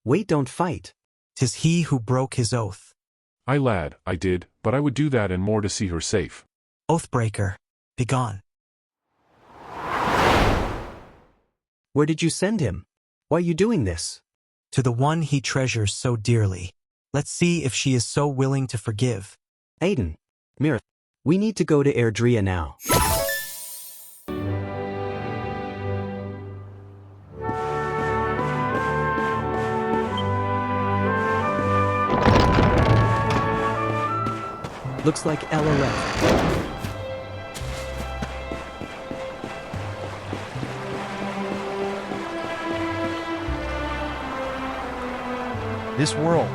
Wait, don't fight. 'Tis he who broke his oath. Aye, lad, I did, but I would do that and more to see her safe. Oathbreaker, begone. Where did you send him? Why are you doing this? To the one he treasures so dearly. Let's see if she is so willing to forgive. Aiden, Mira, we need to go to Erdrea now. Looks like Ella left. This world,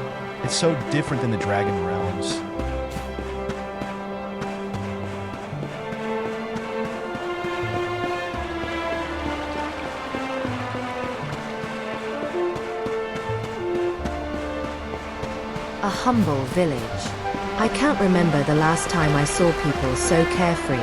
it's so different than the Dragon Realms. A humble village. I can't remember the last time I saw people so carefree.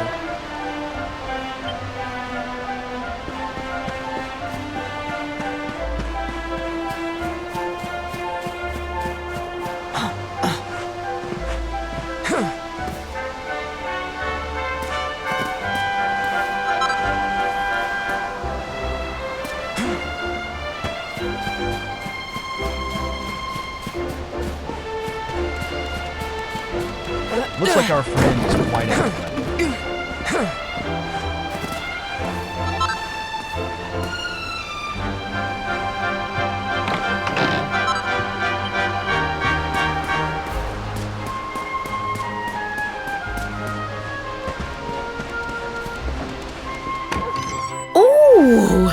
Looks like our friend is quite athletic. Oh!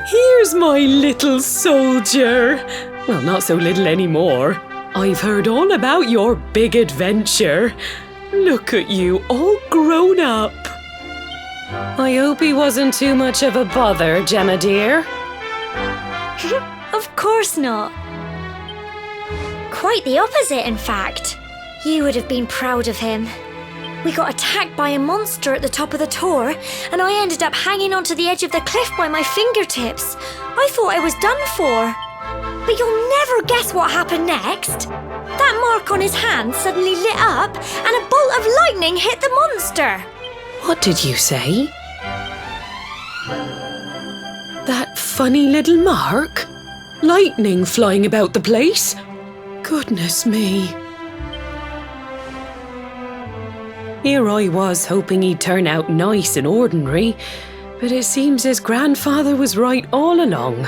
Here's my little soldier. Well, not so little anymore. I've heard all about your big adventure. Look at you, all grown up. I hope he wasn't too much of a bother, Gemma dear. Of course not. Quite the opposite, in fact. You would have been proud of him. We got attacked by a monster at the top of the tower, and I ended up hanging onto the edge of the cliff by my fingertips. I thought I was done for. But you'll never guess what happened next. That mark on his hand suddenly lit up, and a bolt of lightning hit the monster. What did you say? That funny little mark? Lightning flying about the place? Goodness me. Here I was hoping he'd turn out nice and ordinary, but it seems his grandfather was right all along.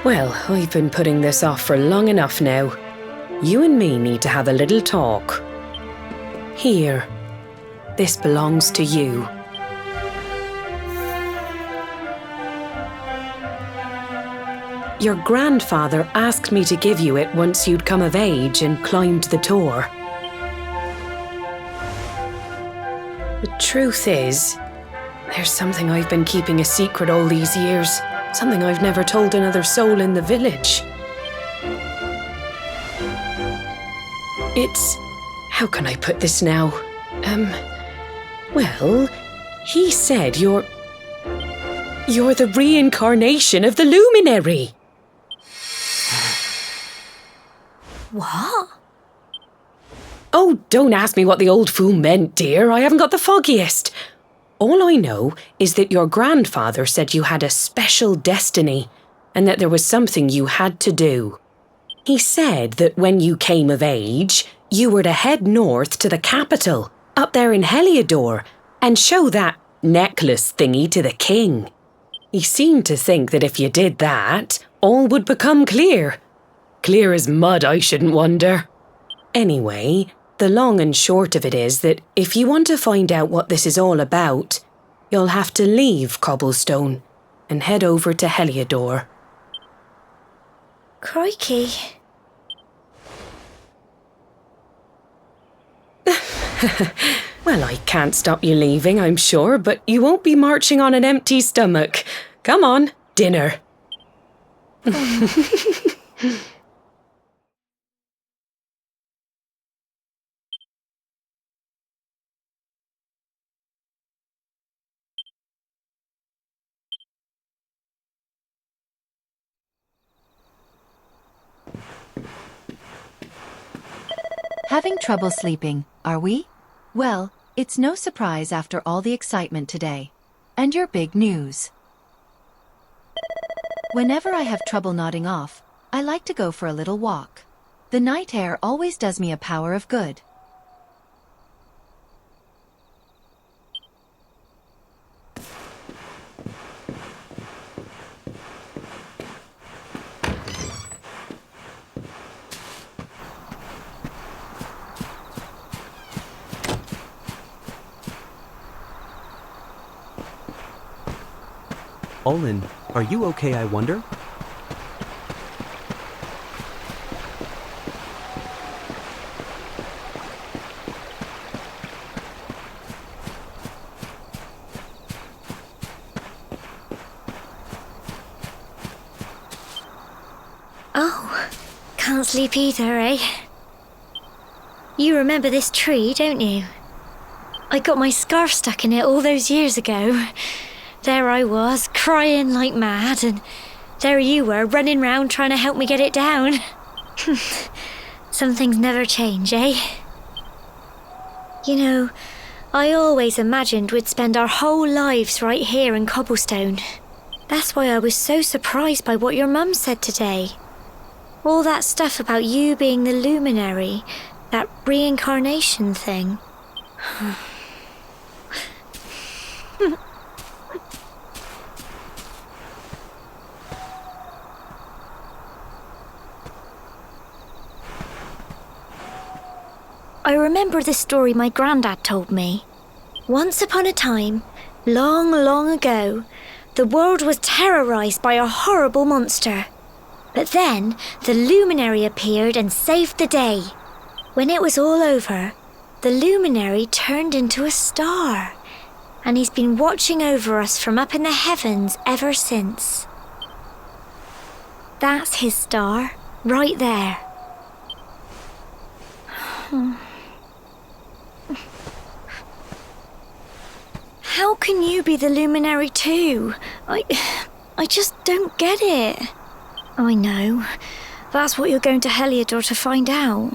Well, I've been putting this off for long enough now. You and me need to have a little talk. Here, this belongs to you. Your grandfather asked me to give you it once you'd come of age and climbed the tower. The truth is, there's something I've been keeping a secret all these years. Something I've never told another soul in the village. It's... how can I put this now? Well, he said you're the reincarnation of the Luminary. What? Oh, don't ask me what the old fool meant, dear. I haven't got the foggiest. All I know is that your grandfather said you had a special destiny and that there was something you had to do. He said that when you came of age, you were to head north to the capital, up there in Heliodor, and show that necklace thingy to the king. He seemed to think that if you did that, all would become clear. Clear as mud, I shouldn't wonder. Anyway, the long and short of it is that if you want to find out what this is all about, you'll have to leave Cobblestone and head over to Heliodor. Crikey. Well, I can't stop you leaving, I'm sure, but you won't be marching on an empty stomach. Come on, dinner. Having trouble sleeping, are we? Well, it's no surprise after all the excitement today. And your big news. Whenever I have trouble nodding off, I like to go for a little walk. The night air always does me a power of good. Olin, are you okay, I wonder? Oh, can't sleep either, eh? You remember this tree, don't you? I got my scarf stuck in it all those years ago. There I was, crying like mad, and there you were, running round trying to help me get it down. Some things never change, eh? You know, I always imagined we'd spend our whole lives right here in Cobblestone. That's why I was so surprised by what your mum said today. All that stuff about you being the Luminary, that reincarnation thing. I remember this story my granddad told me. Once upon a time, long, long ago, the world was terrorised by a horrible monster. But then, the Luminary appeared and saved the day. When it was all over, the Luminary turned into a star. And he's been watching over us from up in the heavens ever since. That's his star, right there. How can you be the Luminary too? I just don't get it. I know. That's what you're going to Heliodor to find out.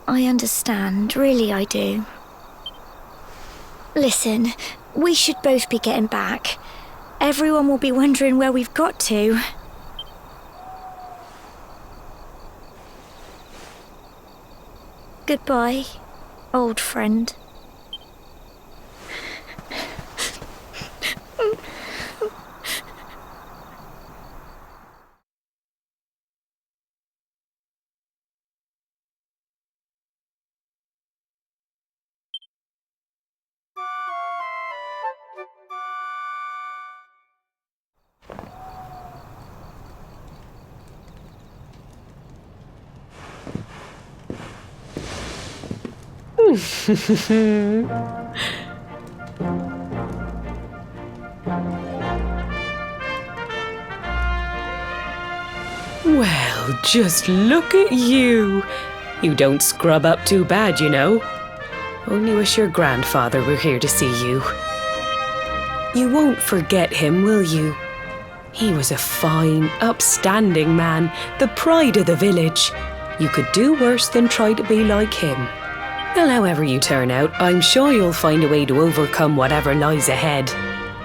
I understand, really I do. Listen, we should both be getting back. Everyone will be wondering where we've got to. Goodbye, old friend. Well, just look at you. You don't scrub up too bad, you know. Only wish your grandfather were here to see you. You won't forget him, will you? He was a fine, upstanding man, the pride of the village. You could do worse than try to be like him. Well, however you turn out, I'm sure you'll find a way to overcome whatever lies ahead.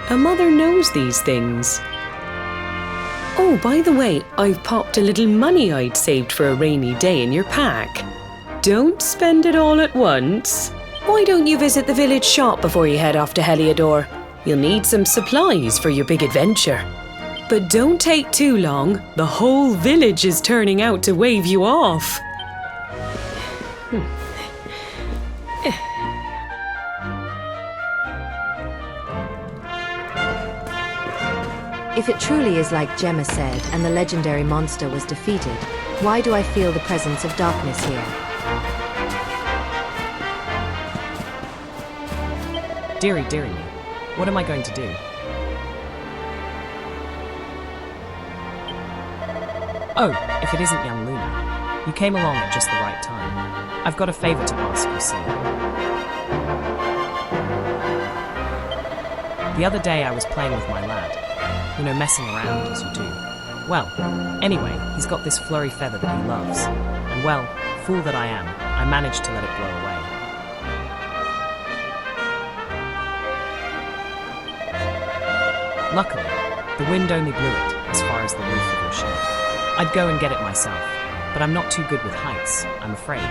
A mother knows these things. Oh, by the way, I've popped a little money I'd saved for a rainy day in your pack. Don't spend it all at once. Why don't you visit the village shop before you head off to Heliodor? You'll need some supplies for your big adventure. But don't take too long. The whole village is turning out to wave you off. If it truly is like Gemma said and the legendary monster was defeated, why do I feel the presence of darkness here? Dearie, dearie me, what am I going to do? Oh, if it isn't young Luna. You came along at just the right time. I've got a favour to ask, you see. The other day I was playing with my lad. You know, messing around, as you do. Well, anyway, he's got this flurry feather that he loves. And well, fool that I am, I managed to let it blow away. Luckily, the wind only blew it as far as the roof of your shed. I'd go and get it myself, but I'm not too good with heights, I'm afraid.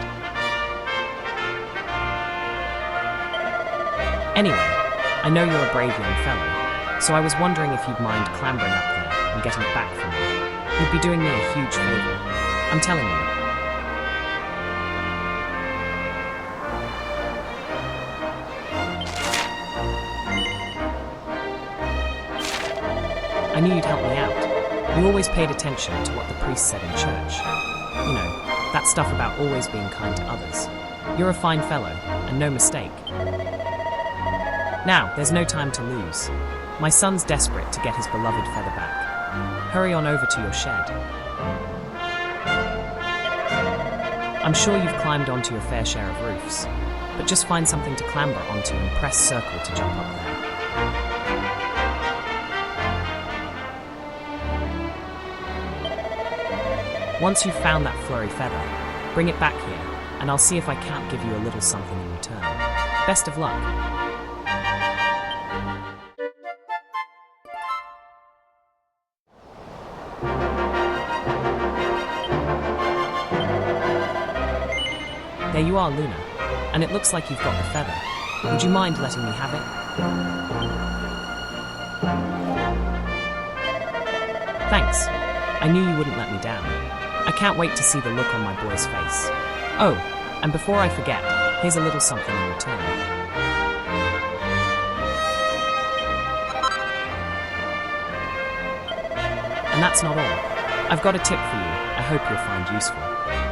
Anyway, I know you're a brave young fellow, so I was wondering if you'd mind clambering up there and getting it back from me. You'd be doing me a huge favor. I'm telling you. I knew you'd help me out. You always paid attention to what the priest said in church. You know, that stuff about always being kind to others. You're a fine fellow, and no mistake. Now, there's no time to lose. My son's desperate to get his beloved feather back. Hurry on over to your shed. I'm sure you've climbed onto your fair share of roofs, but just find something to clamber onto and press circle to jump up there. Once you've found that flurry feather, bring it back here, and I'll see if I can't give you a little something in return. Best of luck. There you are, Luna, and it looks like you've got the feather. Would you mind letting me have it? Thanks. I knew you wouldn't let me down. I can't wait to see the look on my boy's face. Oh, and before I forget, here's a little something in return. And that's not all. I've got a tip for you I hope you'll find useful.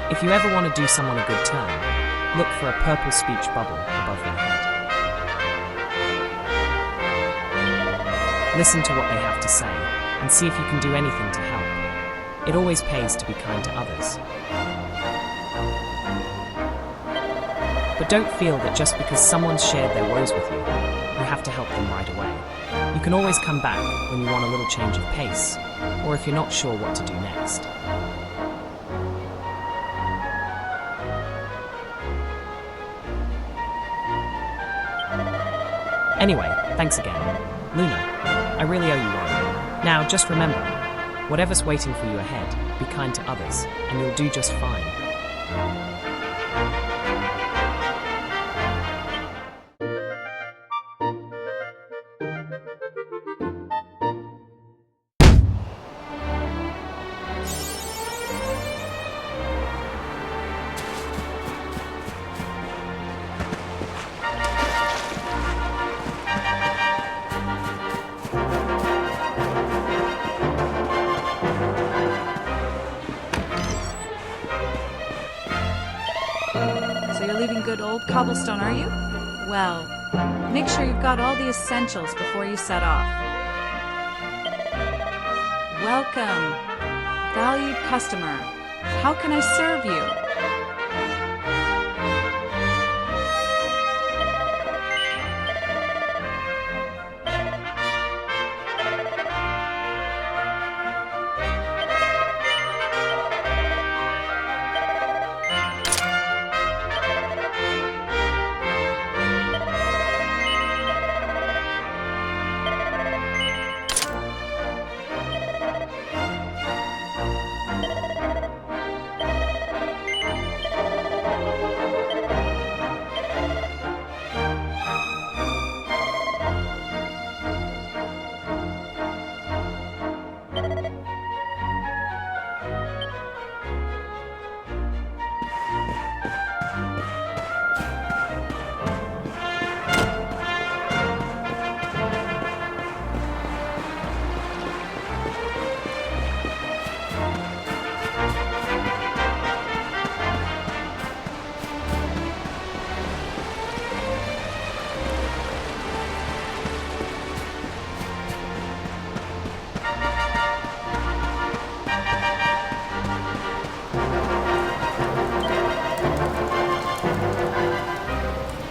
If you ever want to do someone a good turn, look for a purple speech bubble above their head. Listen to what they have to say, and see if you can do anything to help. It always pays to be kind to others. But don't feel that just because someone's shared their woes with you, you have to help them right away. You can always come back when you want a little change of pace, or if you're not sure what to do next. Anyway, thanks again. Luna, I really owe you one. Now, just remember, whatever's waiting for you ahead, be kind to others, and you'll do just fine. So you're leaving good old Cobblestone, are you? Well, make sure you've got all the essentials before you set off. Welcome, valued customer. How can I serve you?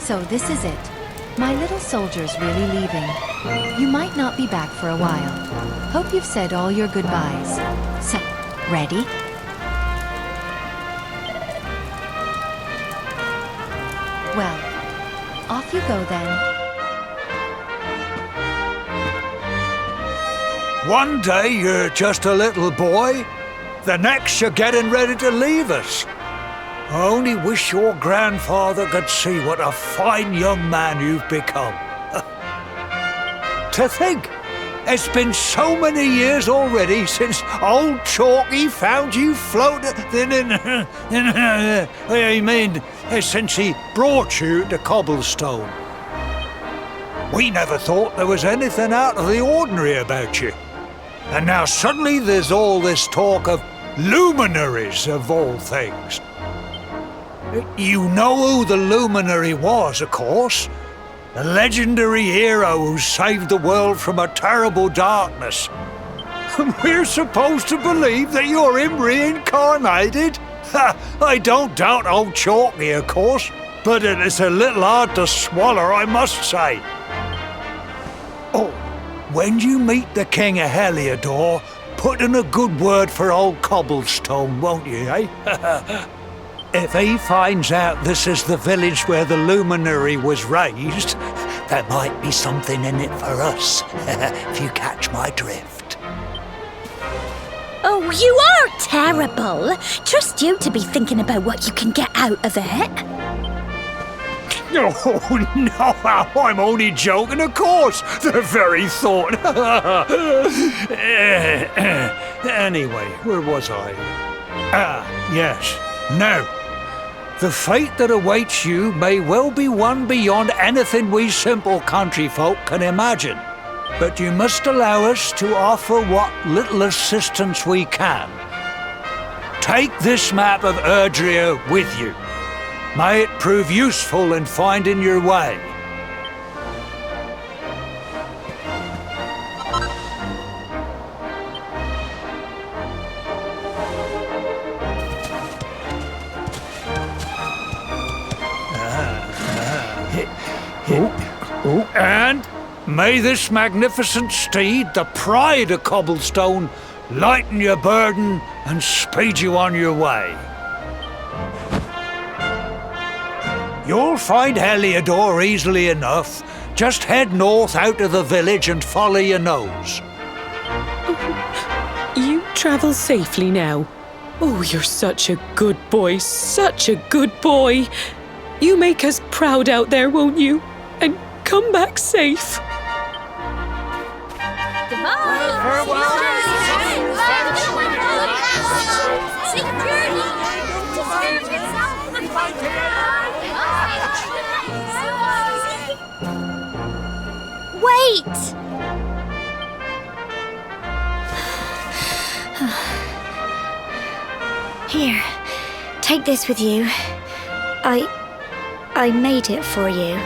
So this is it. My little soldier's really leaving. You might not be back for a while. Hope you've said all your goodbyes. So, ready? Well, off you go then. One day you're just a little boy, the next you're getting ready to leave us. I only wish your grandfather could see what a fine young man you've become. To think, it's been so many years already since old Chalky found you floating since he brought you to Cobblestone. We never thought there was anything out of the ordinary about you. And now suddenly there's all this talk of luminaries, of all things. You know who the Luminary was, of course. A legendary hero who saved the world from a terrible darkness. And we're supposed to believe that you're him reincarnated? I don't doubt old Chalky, of course, but it is a little hard to swallow, I must say. Oh, when you meet the King of Heliodor, put in a good word for old Cobblestone, won't you, eh? If he finds out this is the village where the Luminary was raised, there might be something in it for us, if you catch my drift. Oh, you are terrible. Trust you to be thinking about what you can get out of it. Oh, no, I'm only joking, of course. The very thought. Anyway, where was I? Yes. Now, the fate that awaits you may well be one beyond anything we simple country folk can imagine. But you must allow us to offer what little assistance we can. Take this map of Erdrea with you. May it prove useful in finding your way. And may this magnificent steed, the pride of Cobblestone, lighten your burden and speed you on your way. You'll find Heliodor easily enough. Just head north out of the village and follow your nose. You travel safely now. Oh, you're such a good boy, such a good boy. You make us proud out there, won't you? And come back safe. Wait! Here, take this with you. I made it for you.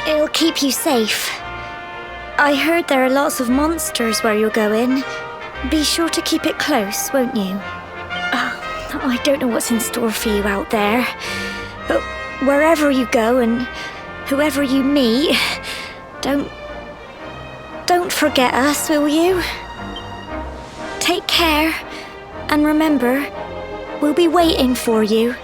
It'll keep you safe. I heard there are lots of monsters where you're going. Be sure to keep it close, won't you? I don't know what's in store for you out there, but wherever you go and whoever you meet, don't forget us, will you? Take care, and remember, we'll be waiting for you.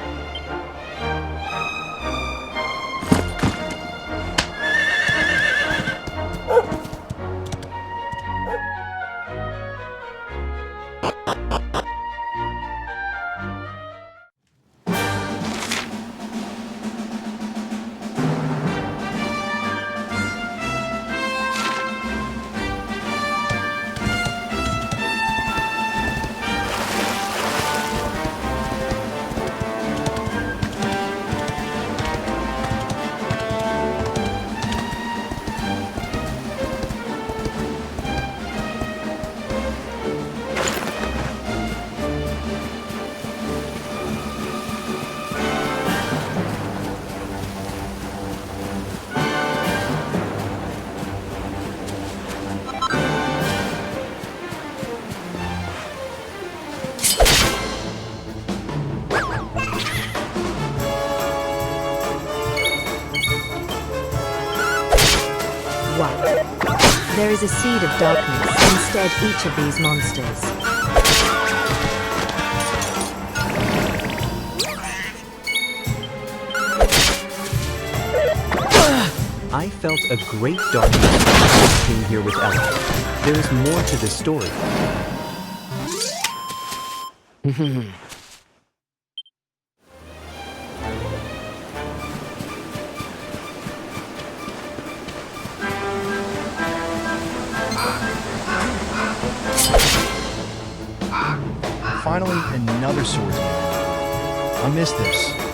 There is a seed of darkness instead each of these monsters. I felt a great darkness when I came here with Ella. There is more to this story. Finally, another swordsman. I missed this.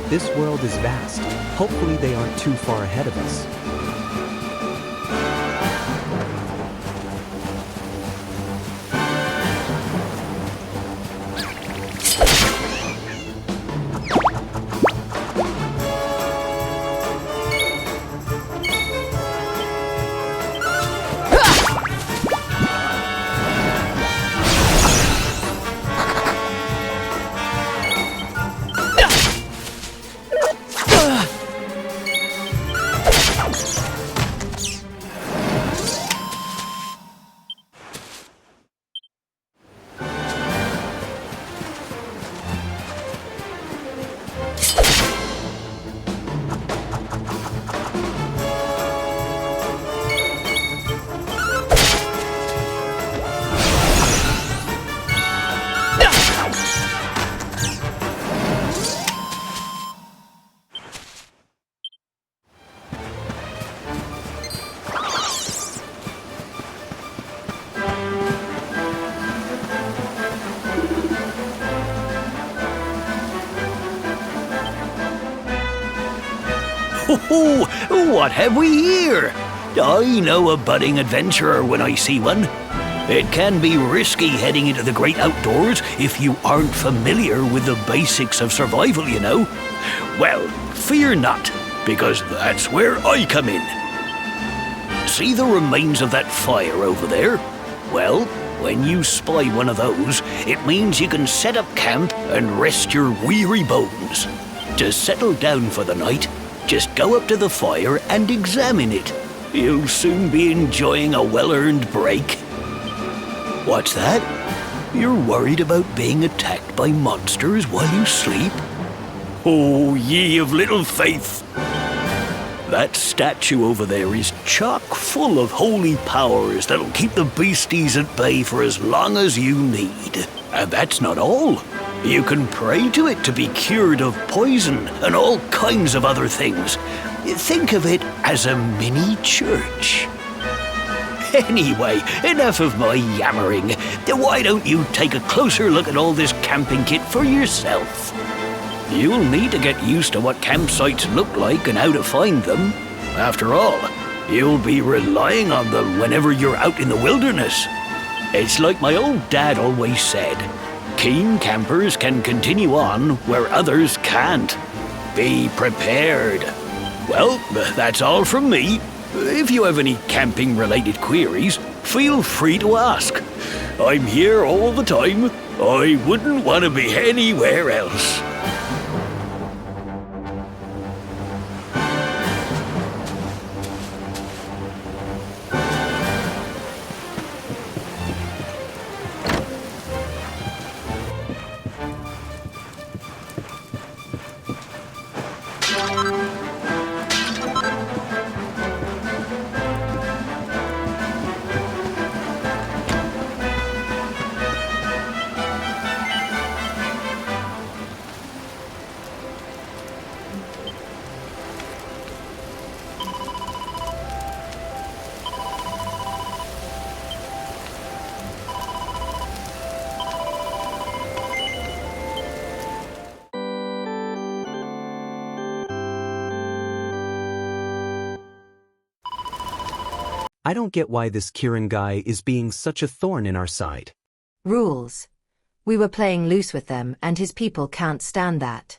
This world is vast. Hopefully they aren't too far ahead of us. Oh, what have we here? I know a budding adventurer when I see one. It can be risky heading into the great outdoors if you aren't familiar with the basics of survival, you know. Well, fear not, because that's where I come in. See the remains of that fire over there? Well, when you spy one of those, it means you can set up camp and rest your weary bones. To settle down for the night, just go up to the fire and examine it. You'll soon be enjoying a well-earned break. What's that? You're worried about being attacked by monsters while you sleep? Oh, ye of little faith! That statue over there is chock full of holy powers that'll keep the beasties at bay for as long as you need. And that's not all. You can pray to it to be cured of poison and all kinds of other things. Think of it as a mini church. Anyway, enough of my yammering. Why don't you take a closer look at all this camping kit for yourself? You'll need to get used to what campsites look like and how to find them. After all, you'll be relying on them whenever you're out in the wilderness. It's like my old dad always said, keen campers can continue on where others can't. Be prepared. Well, that's all from me. If you have any camping-related queries, feel free to ask. I'm here all the time. I wouldn't want to be anywhere else. I don't get why this Kieran guy is being such a thorn in our side. Rules. We were playing loose with them, and his people can't stand that.